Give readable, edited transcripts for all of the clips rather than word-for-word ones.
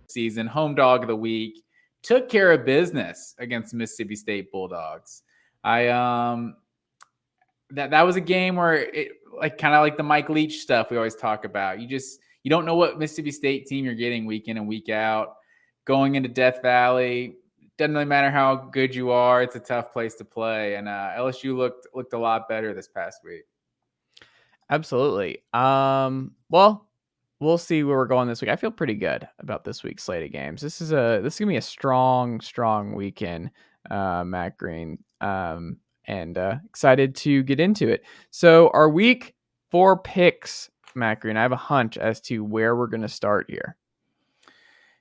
Season, home dog of the week, took care of business against Mississippi State Bulldogs. That was a game where it kind of like the Mike Leach stuff we always talk about. You don't know what Mississippi State team you're getting week in and week out. Going into Death Valley, doesn't really matter how good you are. It's a tough place to play, and LSU looked a lot better this past week. Absolutely. Well, we'll see where we're going this week. I feel pretty good about this week's slate of games. This is gonna be a strong weekend, Matt Green. And excited to get into it. So our week 4 picks, Matt Green, I have a hunch as to where we're going to start here.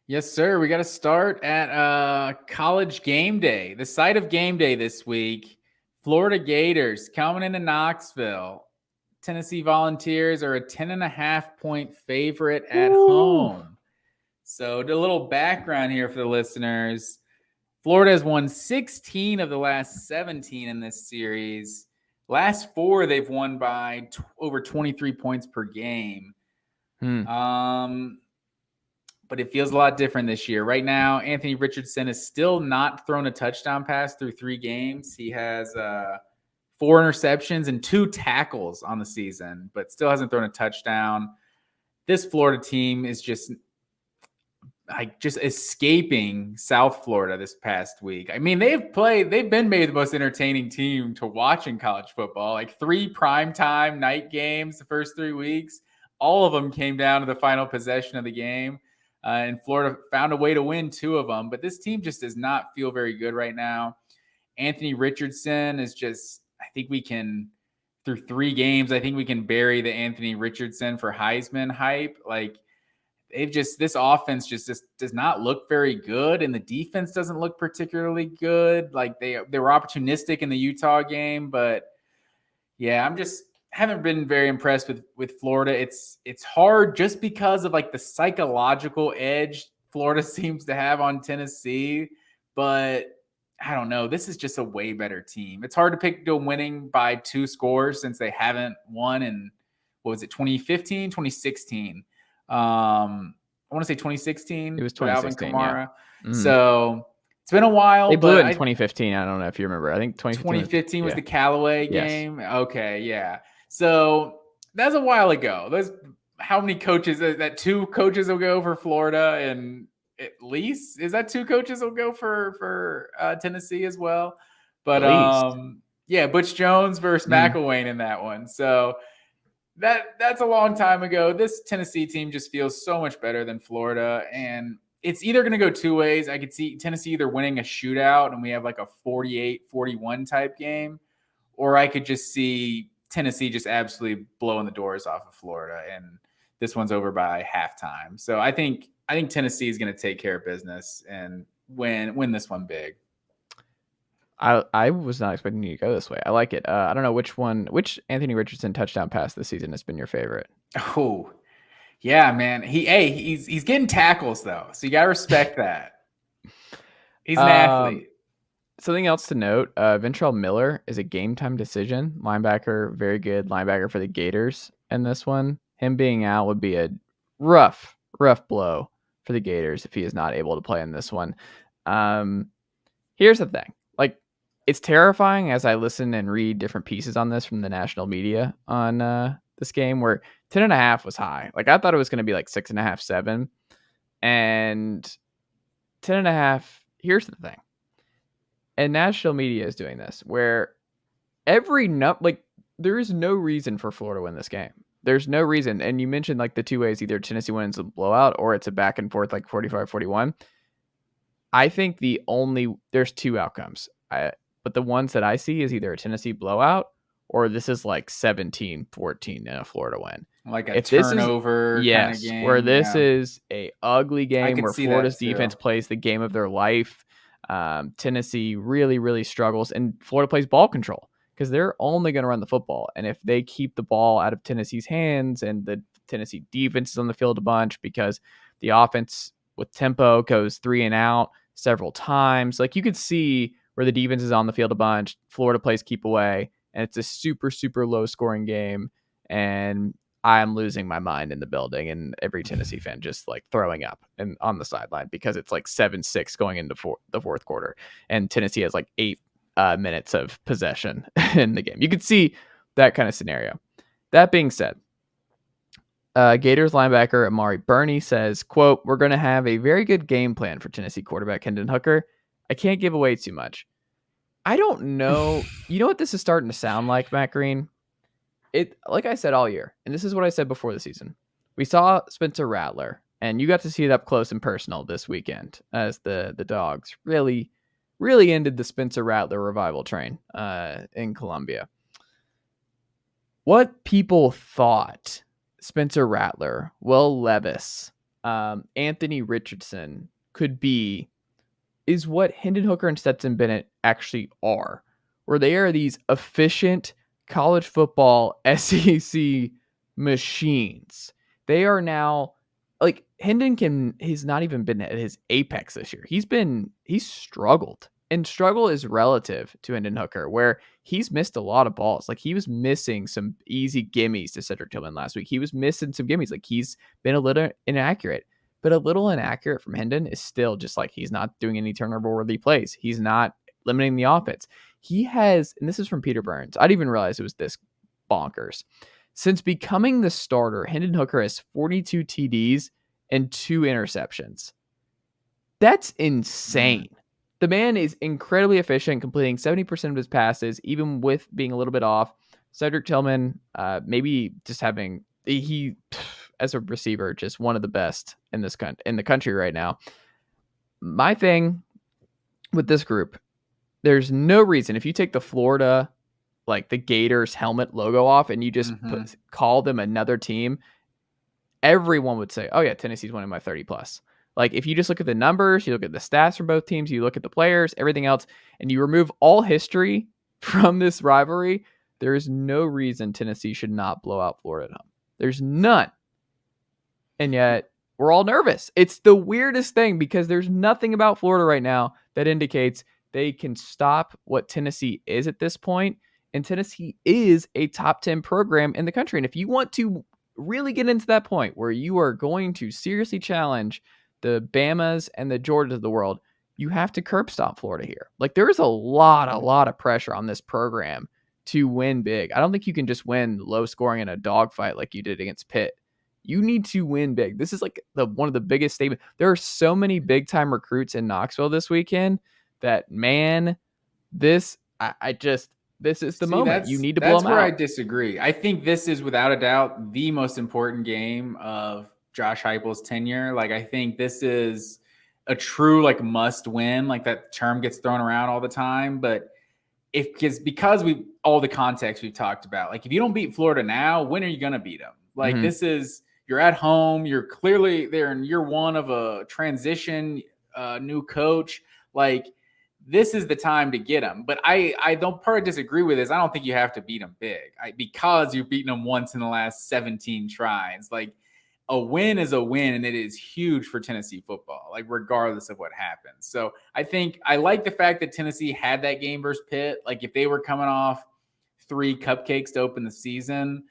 Yes, sir. We got to start at College Game Day, the site of game day this week. Florida Gators coming into Knoxville. Tennessee Volunteers are a 10.5-point favorite at home. So a little background here for the listeners. Florida has won 16 of the last 17 in this series. Last 4, they've won by over 23 points per game. But it feels a lot different this year. Right now, Anthony Richardson has still not thrown a touchdown pass through 3 games. He has 4 interceptions and 2 tackles on the season, but still hasn't thrown a touchdown. This Florida team is just escaping South Florida this past week. I mean, they've been made the most entertaining team to watch in college football. Like 3 primetime night games the first 3 weeks. All of them came down to the final possession of the game. And Florida found a way to win 2 of them. But this team just does not feel very good right now. Anthony Richardson is just, I think we can, through 3 games, I think we can bury the Anthony Richardson for Heisman hype. Like, this offense just does not look very good, and the defense doesn't look particularly good. Like they were opportunistic in the Utah game, but yeah, haven't been very impressed with Florida. It's hard just because of like the psychological edge Florida seems to have on Tennessee, but I don't know. This is just a way better team. It's hard to pick them winning by 2 scores since they haven't won in, 2015, 2016. I want to say 2016. It was 2016. Alvin Kamara. Yeah. Mm. So it's been a while. They blew it in 2015. I don't know if you remember. I think 2015 was the Callaway game. Okay, yeah. So that's a while ago. There's how many coaches? That 2 coaches will go for Florida, and at least is that 2 coaches will go for Tennessee as well. But yeah, Butch Jones versus McElwain in that one. So. That's a long time ago. This Tennessee team just feels so much better than Florida, and it's either going to go 2 ways. I could see Tennessee either winning a shootout and we have like a 48-41 type game, or I could just see Tennessee just absolutely blowing the doors off of Florida, and this one's over by halftime. So I think Tennessee is going to take care of business and win this one big. I was not expecting you to go this way. I like it. I don't know which Anthony Richardson touchdown pass this season has been your favorite. Oh, yeah, man. He's getting tackles though, so you gotta respect that. He's an athlete. Something else to note: Ventrell Miller is a game time decision linebacker, very good linebacker for the Gators. In this one, him being out would be a rough blow for the Gators if he is not able to play in this one. Here's the thing: like, it's terrifying as I listen and read different pieces on this from the national media on this game, where 10.5 was high. Like, I thought it was going to be like 6.5, 7, and 10.5. Here's the thing, and national media is doing this where there is no reason for Florida to win this game. There's no reason. And you mentioned like the 2 ways: either Tennessee wins a blowout or it's a back and forth like 45-41. I think there's 2 outcomes. But the ones that I see is either a Tennessee blowout or this is like 17-14 in a Florida win. Like a turnover kind of game. Where this is a ugly game where Florida's defense plays the game of their life. Tennessee really, really struggles, and Florida plays ball control because they're only going to run the football. And if they keep the ball out of Tennessee's hands and the Tennessee defense is on the field a bunch because the offense with tempo goes 3 and out several times, like you could see where the defense is on the field a bunch, Florida plays keep away, and it's a super, super low scoring game. and I'm losing my mind in the building, and every Tennessee fan just like throwing up and on the sideline because it's like 7-6 going into the fourth quarter, and Tennessee has like 8 minutes of possession in the game. You could see that kind of scenario. That being said, Gators linebacker Amari Burney says, quote, "We're going to have a very good game plan for Tennessee quarterback Hendon Hooker. I can't give away too much." I don't know. You know what this is starting to sound like, Matt Green? It, like I said all year, and this is what I said before the season. We saw Spencer Rattler, and you got to see it up close and personal this weekend as the Dogs really, really ended the Spencer Rattler revival train in Columbia. What people thought Spencer Rattler, Will Levis, Anthony Richardson could be is what Hendon Hooker and Stetson Bennett actually are, where they are these efficient college football SEC machines. They are now like he's not even been at his apex this year. He's struggled. And struggle is relative to Hendon Hooker, where he's missed a lot of balls. Like he was missing some easy gimmies to Cedric Tillman last week. He was missing some gimmies. Like he's been a little inaccurate. But a little inaccurate from Hendon is still just like he's not doing any turnover-worthy plays. He's not limiting the offense. He has, and this is from Peter Burns. I didn't even realize it was this bonkers. Since becoming the starter, Hendon Hooker has 42 TDs and 2 interceptions. That's insane. The man is incredibly efficient, completing 70% of his passes, even with being a little bit off. Cedric Tillman, maybe just having he as a receiver, just one of the best in the country right now. My thing with this group, there's no reason if you take the Florida, like the Gators helmet logo off and you just call them another team, everyone would say, "Oh yeah, Tennessee's winning by 30 plus." Like if you just look at the numbers, you look at the stats from both teams, you look at the players, everything else, and you remove all history from this rivalry, there is no reason Tennessee should not blow out Florida at home. There's none. And yet we're all nervous. It's the weirdest thing because there's nothing about Florida right now that indicates they can stop what Tennessee is at this point. And Tennessee is a top 10 program in the country. And if you want to really get into that point where you are going to seriously challenge the Bamas and the Georgias of the world, you have to curb stop Florida here. Like there is a lot of pressure on this program to win big. I don't think you can just win low scoring in a dogfight like you did against Pitt. You need to win big. This is like one of the biggest statements. There are so many big time recruits in Knoxville this weekend that, man, this is the moment. You need to blow them out. That's where I disagree. I think this is without a doubt the most important game of Josh Heupel's tenure. Like I think this is a true like must win. Like that term gets thrown around all the time, but because we all the context we've talked about. Like if you don't beat Florida now, when are you going to beat them? Like this is. You're at home. You're clearly there in year one of a transition, new coach. Like this is the time to get them. But I don't part disagree with this. I don't think you have to beat them big because you've beaten them once in the last 17 tries. Like a win is a win, and it is huge for Tennessee football. Like regardless of what happens. So I think I like the fact that Tennessee had that game versus Pitt. Like if they were coming off 3 cupcakes to open the season,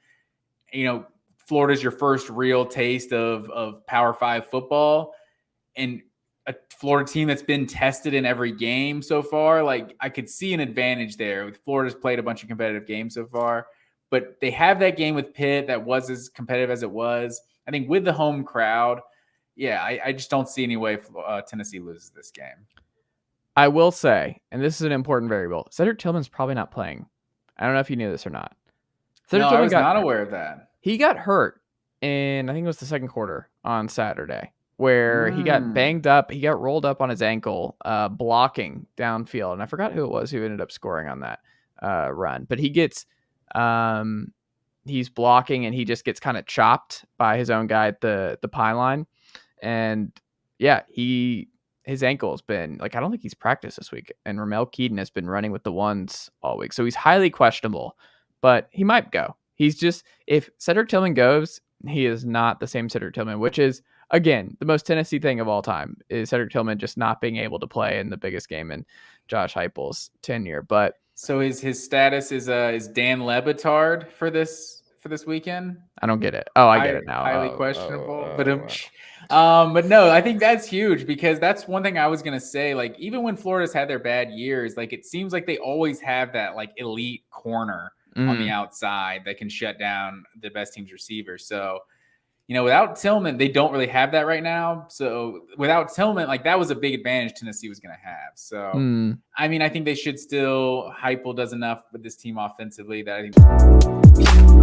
Florida's your first real taste of Power 5 football, and a Florida team that's been tested in every game so far. Like I could see an advantage there. Florida's played a bunch of competitive games so far, but they have that game with Pitt that was as competitive as it was. I think with the home crowd, I just don't see any way Tennessee loses this game. I will say, and this is an important variable, Cedric Tillman's probably not playing. I don't know if you knew this or not. I was not aware of that. He got hurt in, I think it was the second quarter on Saturday, where he got banged up. He got rolled up on his ankle, blocking downfield. And I forgot who it was who ended up scoring on that run. But he gets, he's blocking and he just gets kind of chopped by his own guy at the pylon. And his ankle has been, like, I don't think he's practiced this week. And Ramel Keaton has been running with the ones all week. So he's highly questionable, but he might go. He's just, if Cedric Tillman goes, he is not the same Cedric Tillman, which is, again, the most Tennessee thing of all time is Cedric Tillman just not being able to play in the biggest game in Josh Heupel's tenure. But so his status is Dan Le Batard for this for this weekend. I don't get it. Oh, I get it now. Highly questionable. But no, I think that's huge because that's one thing I was gonna say. Like, even when Florida's had their bad years, like it seems like they always have that like elite corner on the outside that can shut down the best team's receivers. So, without Tillman, they don't really have that right now. So without Tillman, like that was a big advantage Tennessee was going to have. So, I mean, I think they should still, Heupel does enough with this team offensively that I think